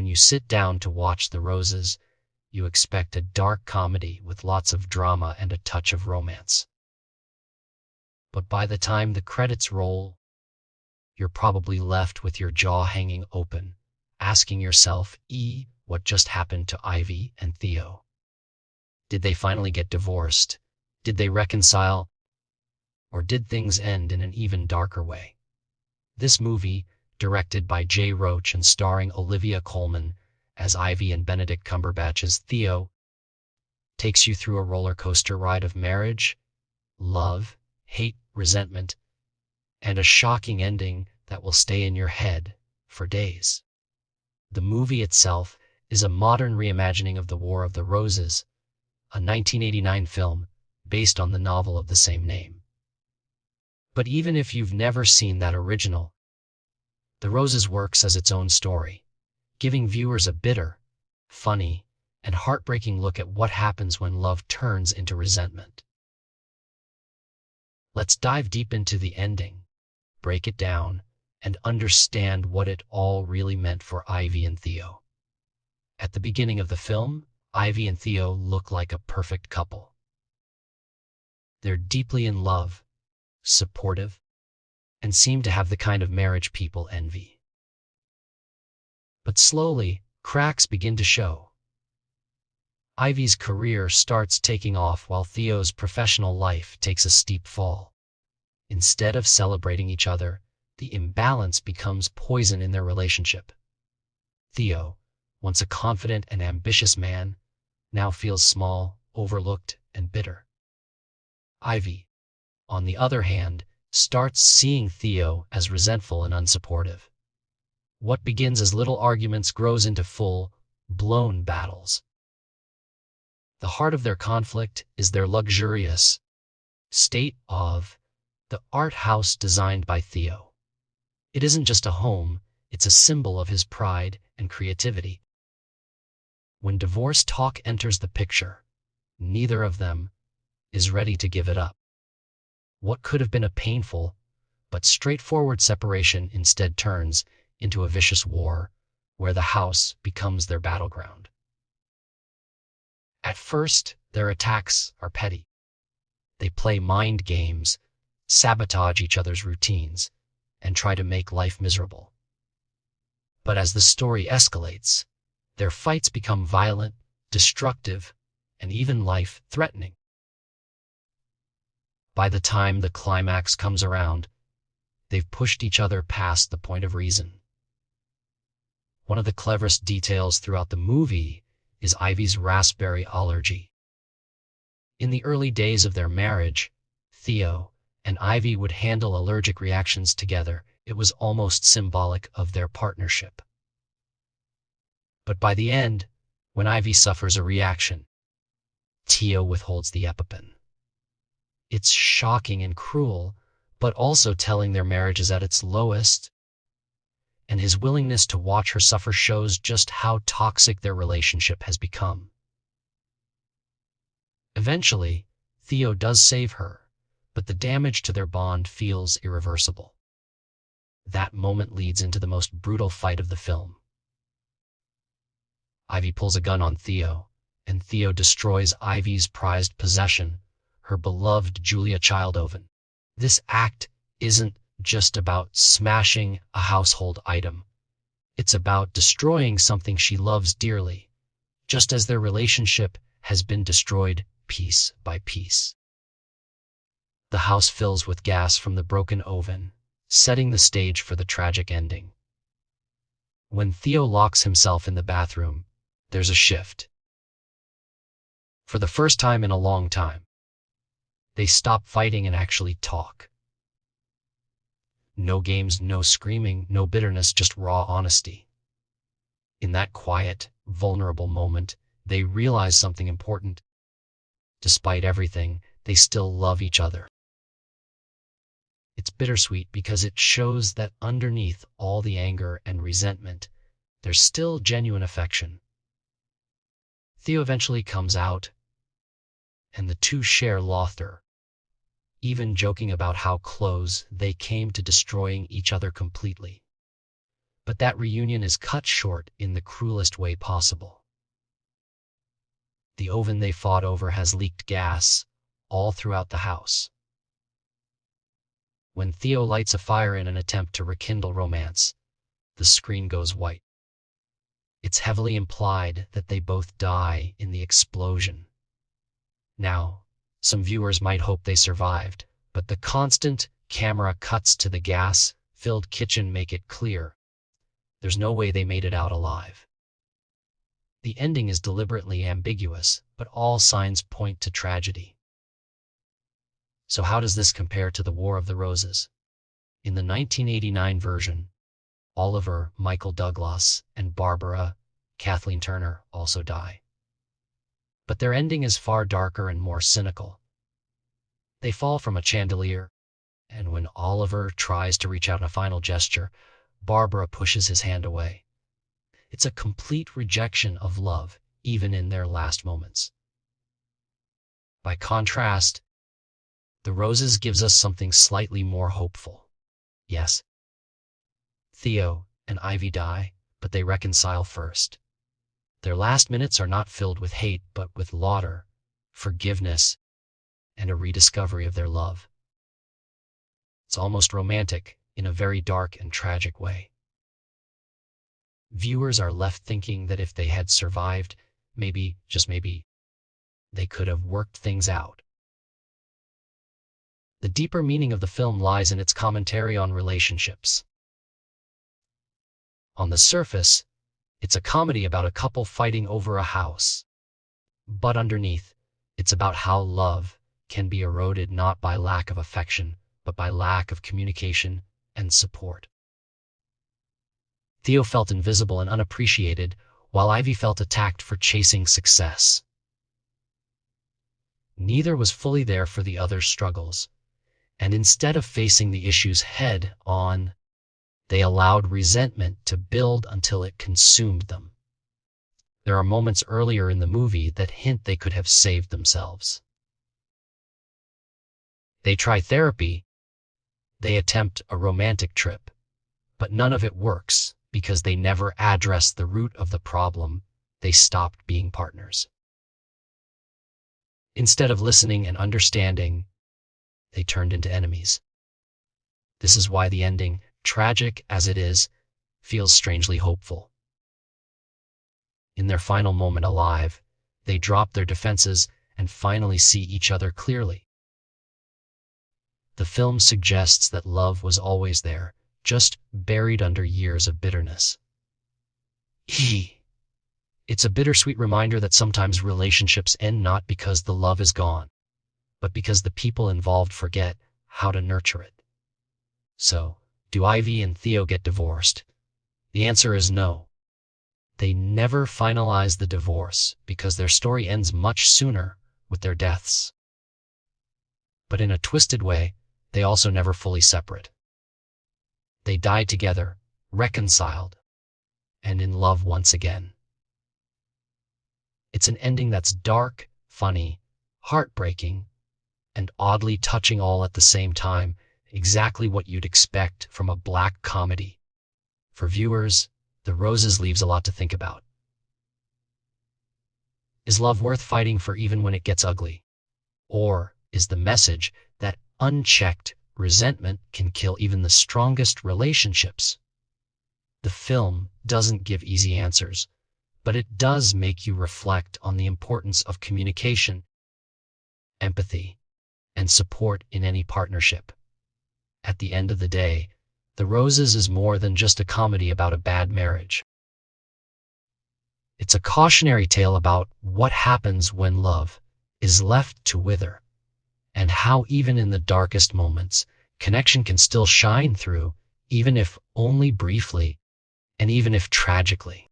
when you sit down to watch The Roses, you expect a dark comedy with lots of drama and a touch of romance. But by the time the credits roll, you're probably left with your jaw hanging open, asking yourself, what just happened to Ivy and Theo? Did they finally get divorced? Did they reconcile? Or did things end in an even darker way? This movie, directed by Jay Roach and starring Olivia Colman as Ivy and Benedict Cumberbatch as Theo, takes you through a roller coaster ride of marriage, love, hate, resentment, and a shocking ending that will stay in your head for days. The movie itself is a modern reimagining of The War of the Roses, a 1989 film based on the novel of the same name. But even if you've never seen that original, The Roses works as its own story, giving viewers a bitter, funny, and heartbreaking look at what happens when love turns into resentment. Let's dive deep into the ending, break it down, and understand what it all really meant for Ivy and Theo. At the beginning of the film, Ivy and Theo look like a perfect couple. They're deeply in love, supportive, and seem to have the kind of marriage people envy. But slowly, cracks begin to show. Ivy's career starts taking off while Theo's professional life takes a steep fall. Instead of celebrating each other, the imbalance becomes poison in their relationship. Theo, once a confident and ambitious man, now feels small, overlooked, and bitter. Ivy, on the other hand, starts seeing Theo as resentful and unsupportive. What begins as little arguments grows into full-blown battles. The heart of their conflict is their luxurious state of the art house designed by Theo. It isn't just a home, it's a symbol of his pride and creativity. When divorce talk enters the picture, neither of them is ready to give it up. What could have been a painful but straightforward separation instead turns into a vicious war where the house becomes their battleground. At first, their attacks are petty. They play mind games, sabotage each other's routines, and try to make life miserable. But as the story escalates, their fights become violent, destructive, and even life-threatening. By the time the climax comes around, they've pushed each other past the point of reason. One of the cleverest details throughout the movie is Ivy's raspberry allergy. In the early days of their marriage, Theo and Ivy would handle allergic reactions together. It was almost symbolic of their partnership. But by the end, when Ivy suffers a reaction, Theo withholds the EpiPen. It's shocking and cruel, but also telling their marriage is at its lowest, and his willingness to watch her suffer shows just how toxic their relationship has become. Eventually, Theo does save her, but the damage to their bond feels irreversible. That moment leads into the most brutal fight of the film. Ivy pulls a gun on Theo, and Theo destroys Ivy's prized possession, her beloved Julia Child oven. This act isn't just about smashing a household item. It's about destroying something she loves dearly, just as their relationship has been destroyed piece by piece. The house fills with gas from the broken oven, setting the stage for the tragic ending. When Theo locks himself in the bathroom, there's a shift. For the first time in a long time, they stop fighting and actually talk. No games, no screaming, no bitterness, just raw honesty. In that quiet, vulnerable moment, they realize something important. Despite everything, they still love each other. It's bittersweet because it shows that underneath all the anger and resentment, there's still genuine affection. Theo eventually comes out, and the two share laughter, even joking about how close they came to destroying each other completely. But that reunion is cut short in the cruelest way possible. The oven they fought over has leaked gas all throughout the house. When Theo lights a fire in an attempt to rekindle romance, the screen goes white. It's heavily implied that they both die in the explosion. Now, some viewers might hope they survived, but the constant camera cuts to the gas-filled kitchen make it clear there's no way they made it out alive. The ending is deliberately ambiguous, but all signs point to tragedy. So how does this compare to the War of the Roses? In the 1989 version, Oliver, Michael Douglas, and Barbara, Kathleen Turner, also die. But their ending is far darker and more cynical. They fall from a chandelier, and when Oliver tries to reach out in a final gesture, Barbara pushes his hand away. It's a complete rejection of love, even in their last moments. By contrast, The Roses gives us something slightly more hopeful. Yes, Theo and Ivy die, but they reconcile first. Their last minutes are not filled with hate, but with laughter, forgiveness, and a rediscovery of their love. It's almost romantic in a very dark and tragic way. Viewers are left thinking that if they had survived, maybe, just maybe, they could have worked things out. The deeper meaning of the film lies in its commentary on relationships. On the surface, it's a comedy about a couple fighting over a house. But underneath, it's about how love can be eroded not by lack of affection, but by lack of communication and support. Theo felt invisible and unappreciated, while Ivy felt attacked for chasing success. Neither was fully there for the other's struggles, and instead of facing the issues head on, they allowed resentment to build until it consumed them. There are moments earlier in the movie that hint they could have saved themselves. They try therapy, they attempt a romantic trip, but none of it works because they never address the root of the problem. They stopped being partners. Instead of listening and understanding, they turned into enemies. This is why the ending, tragic as it is, feels strangely hopeful. In their final moment alive, they drop their defenses and finally see each other clearly. The film suggests that love was always there, just buried under years of bitterness. It's a bittersweet reminder that sometimes relationships end not because the love is gone, but because the people involved forget how to nurture it. So, do Ivy and Theo get divorced? The answer is no. They never finalize the divorce because their story ends much sooner with their deaths. But in a twisted way, they also never fully separate. They die together, reconciled, and in love once again. It's an ending that's dark, funny, heartbreaking, and oddly touching all at the same time, exactly what you'd expect from a black comedy. For viewers, The Roses leaves a lot to think about. Is love worth fighting for even when it gets ugly? Or is the message that unchecked resentment can kill even the strongest relationships? The film doesn't give easy answers, but it does make you reflect on the importance of communication, empathy, and support in any partnership. At the end of the day, The Roses is more than just a comedy about a bad marriage. It's a cautionary tale about what happens when love is left to wither, and how even in the darkest moments, connection can still shine through, even if only briefly, and even if tragically.